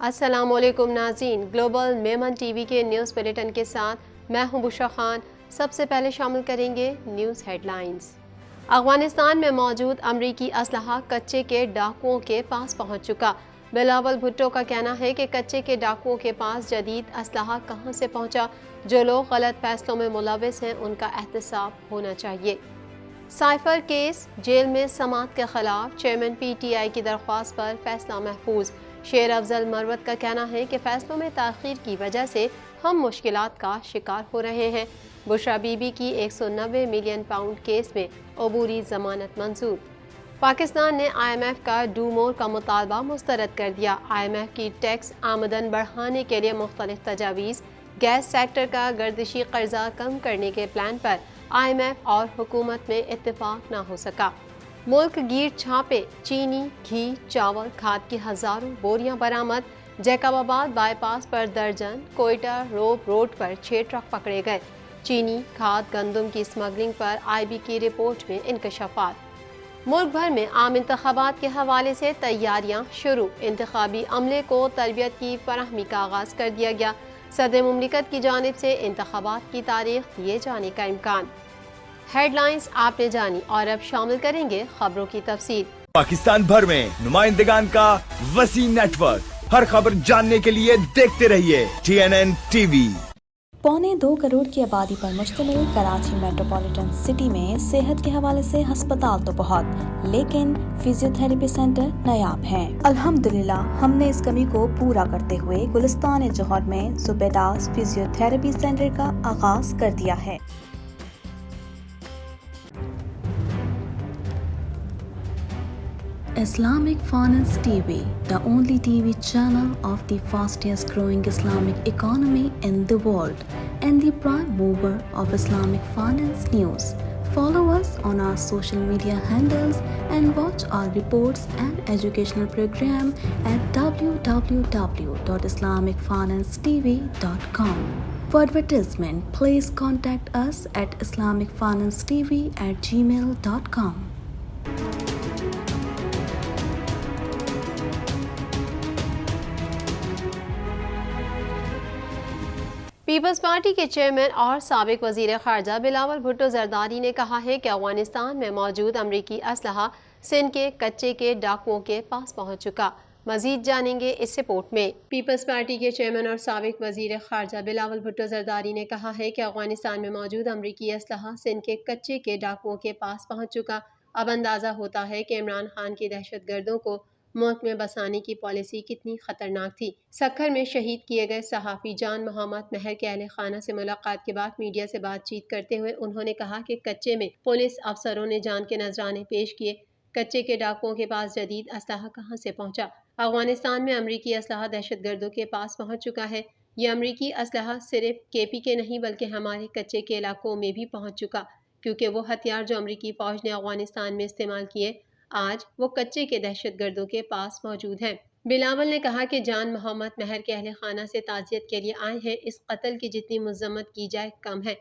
السلام علیکم ناظرین، گلوبل میمن ٹی وی کے نیوز بلیٹن کے ساتھ میں ہوں بشرا خان۔ سب سے پہلے شامل کریں گے نیوز ہیڈ لائنز۔ افغانستان میں موجود امریکی اسلحہ کچے کے ڈاکوؤں کے پاس پہنچ چکا۔ بلاول بھٹو کا کہنا ہے کہ کچے کے ڈاکوؤں کے پاس جدید اسلحہ کہاں سے پہنچا؟ جو لوگ غلط فیصلوں میں ملوث ہیں ان کا احتساب ہونا چاہیے۔ سائفر کیس، جیل میں سماعت کے خلاف چیئرمین پی ٹی آئی کی درخواست پر فیصلہ محفوظ۔ شیر افضل مروت کا کہنا ہے کہ فیصلوں میں تاخیر کی وجہ سے ہم مشکلات کا شکار ہو رہے ہیں۔ بشرا بی بی کی 190 ملین پاؤنڈ کیس میں عبوری ضمانت منظور۔ پاکستان نے آئی ایم ایف کا ڈو مور کا مطالبہ مسترد کر دیا۔ آئی ایم ایف کی ٹیکس آمدن بڑھانے کے لیے مختلف تجاویز۔ گیس سیکٹر کا گردشی قرضہ کم کرنے کے پلان پر آئی ایم ایف اور حکومت میں اتفاق نہ ہو سکا۔ ملک گیر چھاپے، چینی، گھی، چاول، کھاد کی ہزاروں بوریاں برآمد۔ جیکب آباد بائی پاس پر درجن، کوئٹہ روب روڈ پر 6 ٹرک پکڑے گئے۔ چینی، کھاد، گندم کی اسمگلنگ پر آئی بی کی رپورٹ میں انکشافات۔ ملک بھر میں عام انتخابات کے حوالے سے تیاریاں شروع۔ انتخابی عملے کو تربیت کی فراہمی کا آغاز کر دیا گیا۔ صدر مملکت کی جانب سے انتخابات کی تاریخ دیے جانے کا امکان۔ ہیڈ لائنز آپ نے جانی اور اب شامل کریں گے خبروں کی تفصیل۔ پاکستان بھر میں نمائندگان کا وسیع نیٹ ورک، ہر خبر جاننے کے لیے دیکھتے رہیے TNN ٹی وی۔ 1.25 کروڑ کی آبادی پر مشتمل کراچی میٹروپولیٹن سٹی میں صحت کے حوالے سے ہسپتال تو بہت، لیکن فزیو تھراپی سینٹر نایاب ہیں۔ الحمدللہ ہم نے اس کمی کو پورا کرتے ہوئے گلستان جوہر میں زبیداس فزیو تھراپی سینٹر کا آغاز کر دیا ہے۔ Islamic Finance TV, the only TV channel of the fastest growing Islamic economy in the world and the prime mover of Islamic finance news. Follow us on our social media handles and watch our reports and educational program at www.islamicfinancetv.com. For advertisement, please contact us at islamicfinancetv@gmail.com. Peoples Party کے chairman اور سابق وزیر خارجہ بلاول بھٹو زرداری نے کہا ہے کہ افغانستان میں موجود امریکی اسلحہ سندھ کے کچے کے ڈاکوؤں کے پاس پہنچ چکا۔ مزید جانیں گے اس رپورٹ میں۔ پیپلز پارٹی کے چیئرمین اور سابق وزیر خارجہ بلاول بھٹو زرداری نے کہا ہے کہ افغانستان میں موجود امریکی اسلحہ سندھ کے کچے کے ڈاکوؤں کے پاس پہنچ چکا۔ اب اندازہ ہوتا ہے کہ عمران خان کی دہشت گردوں کو ملک میں بسانے کی پالیسی کتنی خطرناک تھی۔ سکھر میں شہید کیے گئے صحافی جان محمد مہر کے اہل خانہ سے ملاقات کے بعد میڈیا سے بات چیت کرتے ہوئے انہوں نے کہا کہ کچے میں پولیس افسروں نے جان کے نذرانے پیش کیے۔ کچے کے ڈاکوؤں کے پاس جدید اسلحہ کہاں سے پہنچا؟ افغانستان میں امریکی اسلحہ دہشت گردوں کے پاس پہنچ چکا ہے۔ یہ امریکی اسلحہ صرف کے پی کے نہیں بلکہ ہمارے کچے کے علاقوں میں بھی پہنچ چکا، کیونکہ وہ ہتھیار جو امریکی فوج نے افغانستان میں استعمال کیے آج وہ کچے کے دہشت گردوں کے پاس موجود ہیں۔ بلاول نے کہا کہ جان محمد مہر کے اہل خانہ سے تعزیت کے لیے آئے ہیں۔ اس قتل کی جتنی مذمت کی جائے کم ہے۔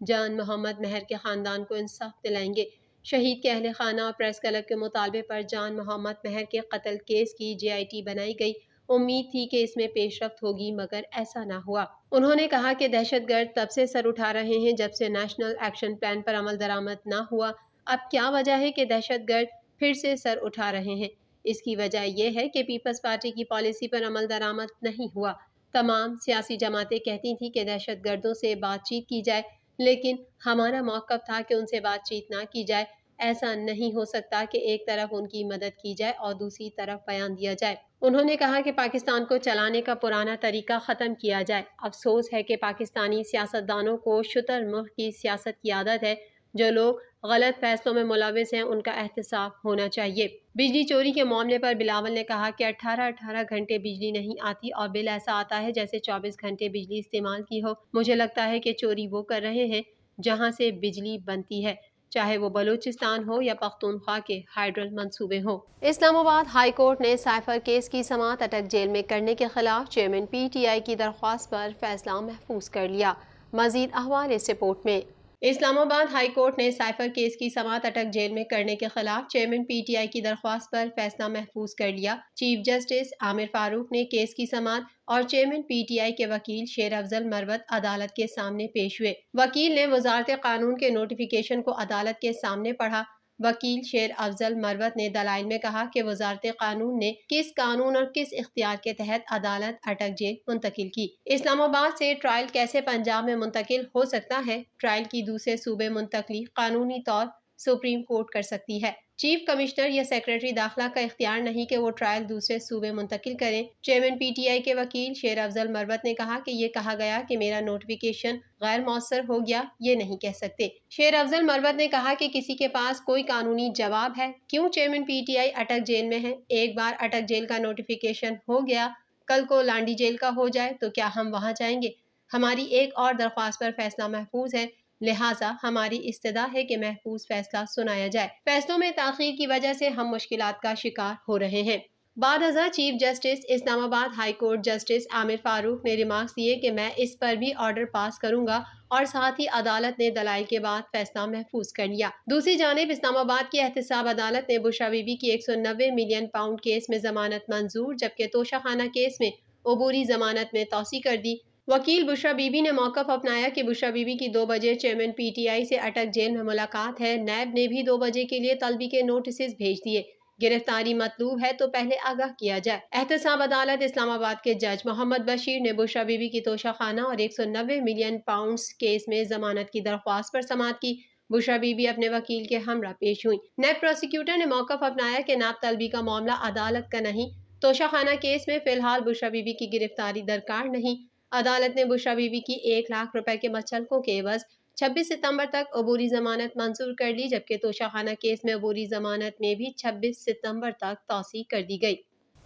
جان محمد مہر کے خاندان کو انصاف دلائیں گے۔ شہید کے اہل خانہ اور پریس کلب کے مطالبے پر جان محمد مہر کے قتل کیس کی JIT بنائی گئی۔ امید تھی کہ اس میں پیش رفت ہوگی مگر ایسا نہ ہوا۔ انہوں نے کہا کہ دہشت گرد تب سے سر اٹھا رہے ہیں جب سے نیشنل ایکشن پلان پر عمل درآمد نہ ہوا۔ اب کیا وجہ ہے کہ دہشت گرد پھر سے سر اٹھا رہے ہیں؟ اس کی وجہ یہ ہے کہ پیپلز پارٹی کی پالیسی پر عمل درآمد نہیں ہوا۔ تمام سیاسی جماعتیں کہتی تھیں کہ دہشت گردوں سے بات چیت کی جائے، لیکن ہمارا موقف تھا کہ ان سے بات چیت نہ کی جائے۔ ایسا نہیں ہو سکتا کہ ایک طرف ان کی مدد کی جائے اور دوسری طرف بیان دیا جائے۔ انہوں نے کہا کہ پاکستان کو چلانے کا پرانا طریقہ ختم کیا جائے۔ افسوس ہے کہ پاکستانی سیاستدانوں کو شتر ملک کی سیاست کی عادت ہے۔ جو لوگ غلط فیصلوں میں ملوث ہیں ان کا احتساب ہونا چاہیے۔ بجلی چوری کے معاملے پر بلاول نے کہا کہ 18 گھنٹے بجلی نہیں آتی اور بل ایسا آتا ہے جیسے 24 گھنٹے بجلی استعمال کی ہو۔ مجھے لگتا ہے کہ چوری وہ کر رہے ہیں جہاں سے بجلی بنتی ہے، چاہے وہ بلوچستان ہو یا پختونخوا کے ہائیڈرل منصوبے ہوں۔ اسلام آباد ہائی کورٹ نے سائفر کیس کی سماعت اٹک جیل میں کرنے کے خلاف چیئرمین PTI کی درخواست پر فیصلہ محفوظ کر لیا۔ مزید احوال اس رپورٹ میں۔ اسلام آباد ہائی کورٹ نے سائفر کیس کی سماعت اٹک جیل میں کرنے کے خلاف چیئرمین پی ٹی آئی کی درخواست پر فیصلہ محفوظ کر لیا۔ چیف جسٹس عامر فاروق نے کیس کی سماعت اور چیئرمین پی ٹی آئی کے وکیل شیر افضل مروت عدالت کے سامنے پیش ہوئے۔ وکیل نے وزارت قانون کے نوٹیفیکیشن کو عدالت کے سامنے پڑھا۔ وکیل شیر افضل مروت نے دلائل میں کہا کہ وزارت قانون نے کس قانون اور کس اختیار کے تحت عدالت اٹک جیل منتقل کی۔ اسلام آباد سے ٹرائل کیسے پنجاب میں منتقل ہو سکتا ہے؟ ٹرائل کی دوسرے صوبے منتقلی قانونی طور سپریم کورٹ کر سکتی ہے۔ چیف کمشنر یا سیکرٹری داخلہ کا اختیار نہیں کہ وہ ٹرائل دوسرے صوبے منتقل کریں۔ چیئرمین پی ٹی آئی کے وکیل شیر افضل مروت نے کہا کہ یہ کہا گیا کہ میرا نوٹیفیکیشن غیر مؤثر ہو گیا، یہ نہیں کہہ سکتے۔ شیر افضل مروت نے کہا کہ کسی کے پاس کوئی قانونی جواب ہے کیوں chairman P T I Attock jail میں ہے؟ ایک بار اٹک جیل کا نوٹیفیکیشن ہو گیا، کل کو لانڈی جیل کا ہو جائے تو کیا ہم وہاں جائیں گے؟ ہماری ایک اور درخواست پر فیصلہ محفوظ ہے، لہٰذا ہماری استدعا ہے کہ محفوظ فیصلہ سنایا جائے۔ فیصلوں میں تاخیر کی وجہ سے ہم مشکلات کا شکار ہو رہے ہیں۔ بعد ازاں چیف جسٹس اسلام آباد ہائی کورٹ جسٹس عامر فاروق نے ریمارکس دیے کہ میں اس پر بھی آرڈر پاس کروں گا اور ساتھ ہی عدالت نے دلائل کے بعد فیصلہ محفوظ کر لیا۔ دوسری جانب اسلام آباد کی احتساب عدالت نے بشرا بی بی کی 190 ملین پاؤنڈ کیس میں ضمانت منظور، جبکہ توشہ خانہ کیس میں عبوری ضمانت میں توسیع کر دی۔ وکیل بشرا بی بی نے موقف اپنایا کہ بشرا بی بی کی 2 بجے چیئرمین پی ٹی آئی سے اٹک جیل میں ملاقات ہے۔ نیب نے بھی 2 بجے کے لیے طلبی کے نوٹسز بھیج دیے۔ گرفتاری مطلوب ہے تو پہلے آگاہ کیا جائے۔ احتساب عدالت اسلام آباد کے جج محمد بشیر نے بشرا بی بی کی توشہ خانہ اور 190 ملین پاؤنڈز کیس میں ضمانت کی درخواست پر سماعت کی۔ بشرا بی بی اپنے وکیل کے ہمراہ پیش ہوئی۔ نیب پروسیکیوٹر نے موقف اپنایا کہ ناب طلبی کا معاملہ عدالت کا نہیں، توشہ خانہ کیس میں فی الحال بشرا بی بی کی گرفتاری درکار نہیں۔ عدالت نے بشرا بی بی کی 1 لاکھ روپے کے مچلقوں کے عوض 26 ستمبر تک عبوری ضمانت منظور کر لی، جبکہ توشہ خانہ کیس میں عبوری ضمانت میں بھی 26 ستمبر تک توسیع کر دی گئی۔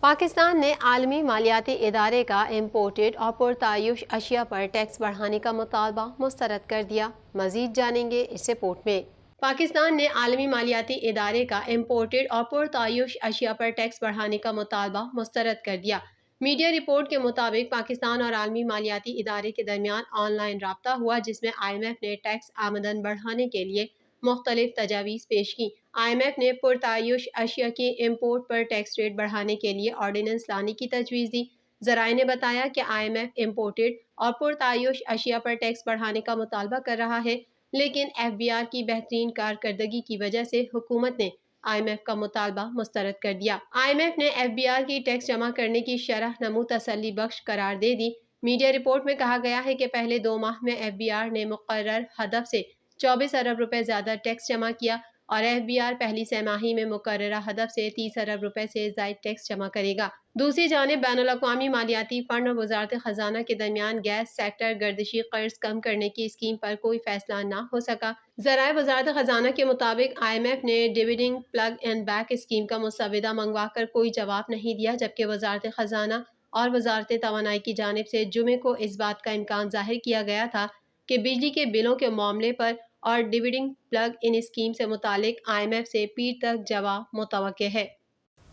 پاکستان نے عالمی مالیاتی ادارے کا امپورٹڈ اور پرتعیش اشیاء پر ٹیکس بڑھانے کا مطالبہ مسترد کر دیا۔ مزید جانیں گے اس رپورٹ میں۔ پاکستان نے عالمی مالیاتی ادارے کا امپورٹڈ اور پرتعیش اشیاء پر ٹیکس بڑھانے کا مطالبہ مسترد کر دیا۔ میڈیا رپورٹ کے مطابق پاکستان اور عالمی مالیاتی ادارے کے درمیان آن لائن رابطہ ہوا، جس میں آئی ایم ایف نے ٹیکس آمدن بڑھانے کے لیے مختلف تجاویز پیش کی۔ آئی ایم ایف نے پرتعیش اشیاء کی امپورٹ پر ٹیکس ریٹ بڑھانے کے لیے آرڈیننس لانے کی تجویز دی۔ ذرائع نے بتایا کہ آئی ایم ایف امپورٹڈ اور پرتعیش اشیاء پر ٹیکس بڑھانے کا مطالبہ کر رہا ہے، لیکن ایف بی آر کی بہترین کارکردگی کی وجہ سے حکومت نے آئی ایم ایف کا مطالبہ مسترد کر دیا۔ آئی ایم ایف نے ایف بی آر کی ٹیکس جمع کرنے کی شرح نمو تسلی بخش قرار دے دی۔ میڈیا رپورٹ میں کہا گیا ہے کہ پہلے 2 ماہ میں ایف بی آر نے مقرر ہدف سے 24 ارب روپے زیادہ ٹیکس جمع کیا اور ایف بی آر پہلی سہ ماہی میں مقررہ ہدف سے 30 ارب روپے سے زائد ٹیکس جمع کرے گا۔ دوسری جانب بین الاقوامی مالیاتی فنڈ اور وزارت خزانہ کے درمیان گیس سیکٹر گردشی قرض کم کرنے کی اسکیم پر کوئی فیصلہ نہ ہو سکا۔ ذرائع وزارت خزانہ کے مطابق آئی ایم ایف نے ڈویڈنگ پلگ اینڈ بیک اسکیم کا مسودہ منگوا کر کوئی جواب نہیں دیا، جبکہ وزارت خزانہ اور وزارت توانائی کی جانب سے جمعے کو اس بات کا امکان ظاہر کیا گیا تھا کہ بجلی کے بلوں کے معاملے پر اور ڈویڈنگ پلگ ان اسکیم سے متعلق آئی ایم ایف سے پیر تک جواب متوقع ہے۔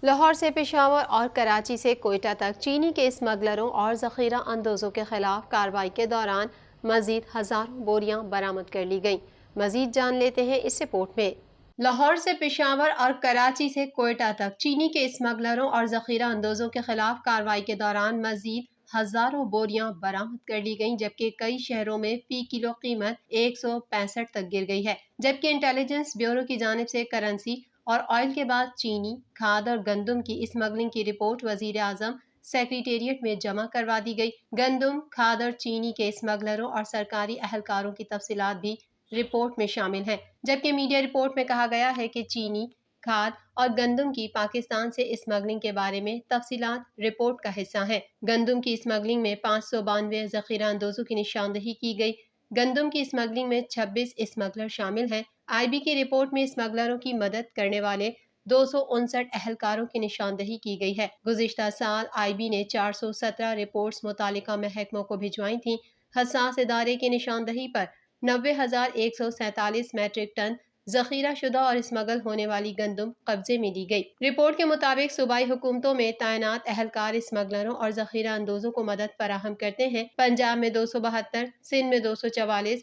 لاہور سے پشاور اور کراچی سے کوئٹہ تک چینی کے اسمگلروں اور ذخیرہ اندوزوں کے خلاف کارروائی کے دوران مزید ہزاروں بوریاں برآمد کر لی گئیں۔ مزید جان لیتے ہیں اس رپورٹ میں۔ لاہور سے پشاور اور کراچی سے کوئٹہ تک چینی کے اسمگلروں اور ذخیرہ اندوزوں کے خلاف کارروائی کے دوران مزید ہزاروں بوریاں برآمد کر لی گئیں، جبکہ کئی شہروں میں فی کلو قیمت 165 تک گر گئی ہے، جبکہ انٹیلیجنس بیورو کی جانب سے کرنسی اور آئل کے بعد چینی، کھاد اور گندم کی اسمگلنگ کی رپورٹ وزیر اعظم سیکریٹریٹ میں جمع کروا دی گئی۔ گندم، کھاد اور چینی کے اسمگلروں اور سرکاری اہلکاروں کی تفصیلات بھی رپورٹ میں شامل ہیں، جبکہ میڈیا رپورٹ میں کہا گیا ہے کہ چینی، کھاد اور گندم کی پاکستان سے اسمگلنگ کے بارے میں تفصیلات رپورٹ کا حصہ ہیں۔ گندم کی اسمگلنگ میں 592 ذخیرہ اندوزوں کی نشاندہی کی گئی۔ گندم کی اسمگلنگ میں 26 اسمگلر شامل ہیں۔ آئی بی کی رپورٹ میں اسمگلروں کی مدد کرنے والے 259 اہلکاروں کی نشاندہی کی گئی ہے۔ گزشتہ سال آئی بی نے 417 رپورٹس متعلقہ محکموں کو بھجوائی تھیں۔ حساس ادارے کی نشاندہی پر 90,147 میٹرک ٹن ذخیرہ شدہ اور اسمگل ہونے والی گندم قبضے میں لی گئی۔ رپورٹ کے مطابق صوبائی حکومتوں میں تعینات اہلکار اسمگلروں اور ذخیرہ اندوزوں کو مدد فراہم کرتے ہیں۔ پنجاب میں 272، سندھ میں 244،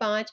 5